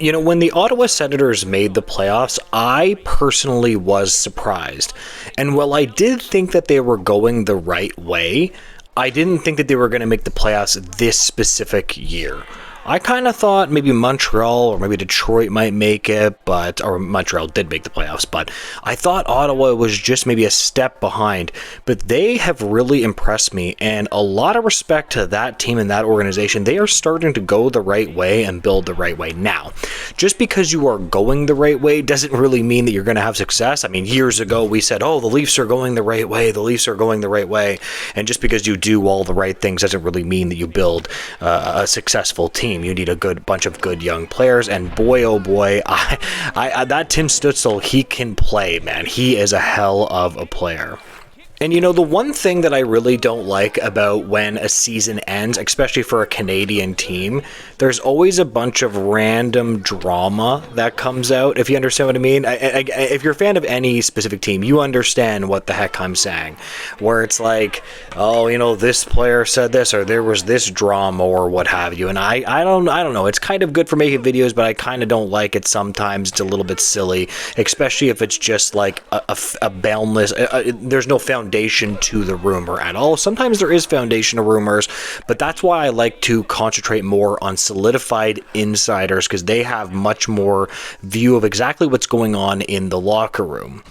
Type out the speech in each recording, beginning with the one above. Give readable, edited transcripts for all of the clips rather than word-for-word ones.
When the Ottawa Senators made the playoffs, I personally was surprised. And while I did think that they were going the right way, I didn't think that they were going to make the playoffs this specific year. I kind of thought maybe Montreal or maybe Detroit might make it, or Montreal did make the playoffs, but I thought Ottawa was just maybe a step behind. But they have really impressed me, and a lot of respect to that team and that organization. They are starting to go the right way and build the right way. Now, just because you are going the right way doesn't really mean that you're going to have success. I mean, years ago we said, oh, the Leafs are going the right way, the Leafs are going the right way. And just because you do all the right things doesn't really mean that you build a successful team. You need a good bunch of good young players, and boy, oh boy, that Tim Stützle, he can play, man. He is a hell of a player. And the one thing that I really don't like about when a season ends, especially for a Canadian team, there's always a bunch of random drama that comes out, if you understand what I mean. If you're a fan of any specific team, you understand what the heck I'm saying. Where it's like, oh, this player said this, or there was this drama, or what have you. And I don't know. It's kind of good for making videos, but I kind of don't like it sometimes. It's a little bit silly, especially if it's just like a boundless, there's no foundation to the rumor at all. Sometimes there is foundation to rumors, but that's why I like to concentrate more on solidified insiders, because they have much more view of exactly what's going on in the locker room.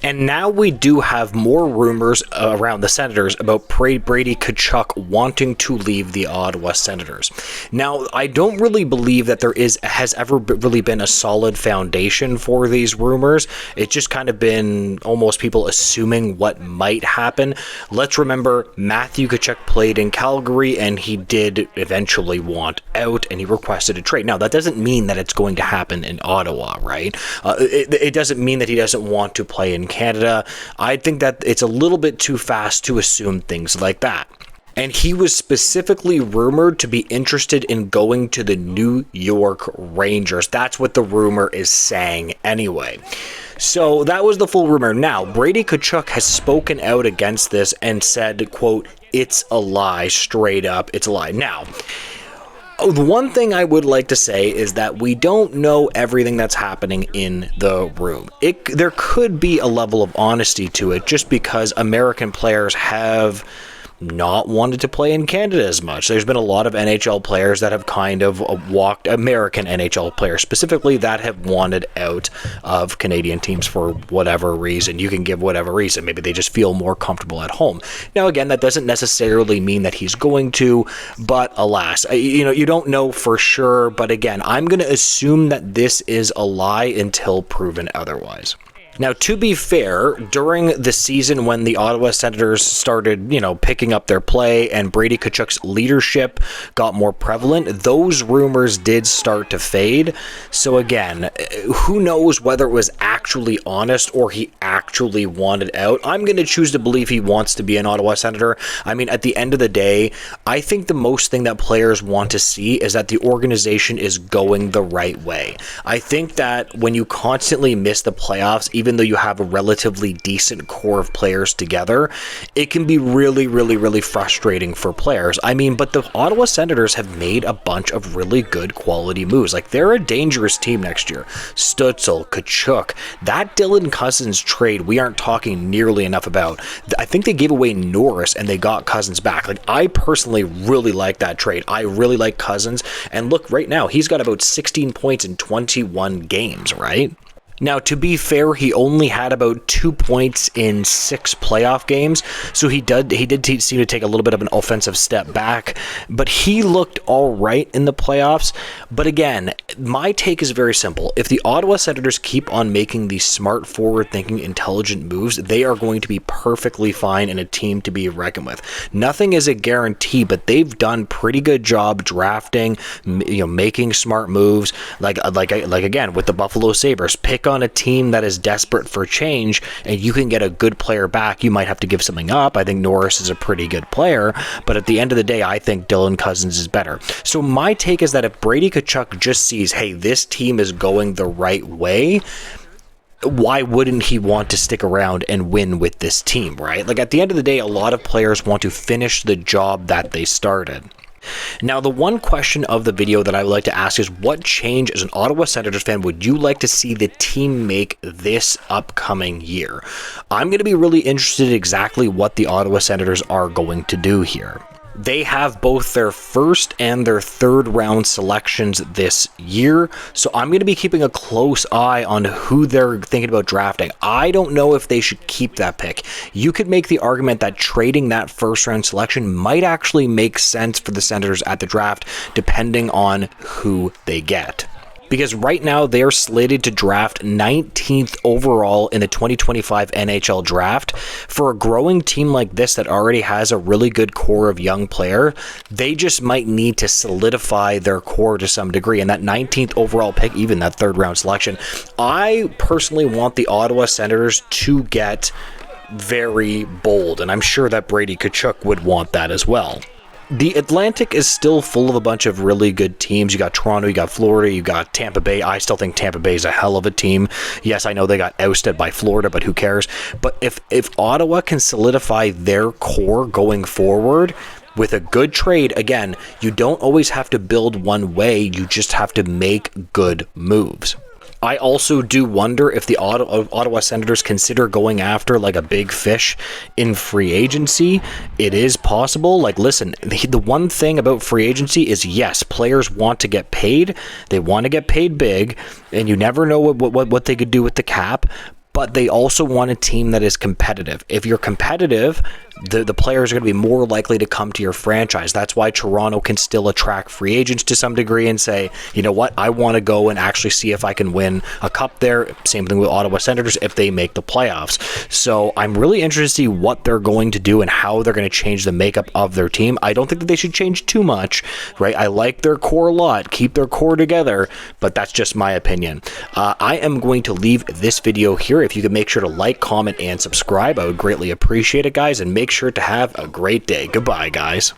And now we do have more rumors around the Senators about Brady Tkachuk wanting to leave the Ottawa Senators. Now, I don't really believe that there has ever really been a solid foundation for these rumors. It's just kind of been almost people assuming what might happen. Let's remember, Matthew Tkachuk played in Calgary, and he did eventually want out, and he requested a trade. Now, that doesn't mean that it's going to happen in Ottawa, right? It doesn't mean that he doesn't want to play in Canada. I think that it's a little bit too fast to assume things like that. And he was specifically rumored to be interested in going to the New York Rangers. That's what the rumor is saying anyway. So that was the full rumor. Now, Brady Tkachuk has spoken out against this and said, quote, "It's a lie, straight up, it's a lie." Now, the one thing I would like to say is that we don't know everything that's happening in the room. There could be a level of honesty to it, just because American players have not wanted to play in Canada as much. There's been a lot of NHL players that have kind of walked, American NHL players specifically, that have wanted out of Canadian teams for whatever reason. You can give whatever reason. Maybe they just feel more comfortable at home. Now, again, that doesn't necessarily mean that he's going to, but alas, you don't know for sure. But again, I'm going to assume that this is a lie until proven otherwise. Now, to be fair, during the season when the Ottawa Senators started, picking up their play and Brady Tkachuk's leadership got more prevalent, those rumors did start to fade. So again, who knows whether it was actually honest or he actually wanted out. I'm going to choose to believe he wants to be an Ottawa Senator. I mean, at the end of the day, I think the most thing that players want to see is that the organization is going the right way. I think that when you constantly miss the playoffs, even though you have a relatively decent core of players together, it can be really, really, really frustrating for players. I mean, but the Ottawa Senators have made a bunch of really good quality moves. Like, they're a dangerous team next year. Stützle, Tkachuk, that Dylan Cousins trade we aren't talking nearly enough about. I think they gave away Norris and they got Cousins back. Like, I personally really like that trade. I really like Cousins. And look, right now, he's got about 16 points in 21 games, right? Now, to be fair, he only had about 2 points in 6 playoff games, so he did seem to take a little bit of an offensive step back, but he looked all right in the playoffs. But again, my take is very simple. If the Ottawa Senators keep on making these smart, forward-thinking, intelligent moves, they are going to be perfectly fine and a team to be reckoned with. Nothing is a guarantee, but they've done pretty good job drafting, making smart moves. Like again, with the Buffalo Sabres, pick on a team that is desperate for change and you can get a good player back. You might have to give something up. I think Norris is a pretty good player, but at the end of the day, I think Dylan Cousins is better. So my take is that if Brady Tkachuk just sees, hey, this team is going the right way, why wouldn't he want to stick around and win with this team, right? Like, at the end of the day, a lot of players want to finish the job that they started. Now, the one question of the video that I would like to ask is, what change as an Ottawa Senators fan would you like to see the team make this upcoming year? I'm going to be really interested in exactly what the Ottawa Senators are going to do here. They have both their first and their third round selections this year, so I'm going to be keeping a close eye on who they're thinking about drafting. I don't know if they should keep that pick. You could make the argument that trading that first round selection might actually make sense for the Senators at the draft, depending on who they get. Because right now they're slated to draft 19th overall in the 2025 NHL draft. For a growing team like this that already has a really good core of young player, they just might need to solidify their core to some degree. And that 19th overall pick, even that third round selection, I personally want the Ottawa Senators to get very bold. And I'm sure that Brady Tkachuk would want that as well. The Atlantic is still full of a bunch of really good teams. You got Toronto, you got Florida, you got Tampa Bay. I still think Tampa Bay is a hell of a team. Yes, I know they got ousted by Florida, but who cares? But if Ottawa can solidify their core going forward with a good trade, again, you don't always have to build one way. You just have to make good moves. I also do wonder if the Ottawa Senators consider going after like a big fish in free agency. It is possible. Like, listen, the one thing about free agency is, yes, players want to get paid. They want to get paid big, and you never know what they could do with the cap. But they also want a team that is competitive. If you're competitive, the players are going to be more likely to come to your franchise. That's why Toronto can still attract free agents to some degree and say, you know what, I want to go and actually see if I can win a cup there. Same thing with Ottawa Senators if they make the playoffs. So I'm really interested to see what they're going to do and how they're going to change the makeup of their team. I don't think that they should change too much, right? I like their core a lot. Keep their core together, but that's just my opinion. I am going to leave this video here. If you could make sure to like, comment, and subscribe, I would greatly appreciate it, guys, and make sure to have a great day. Goodbye, guys.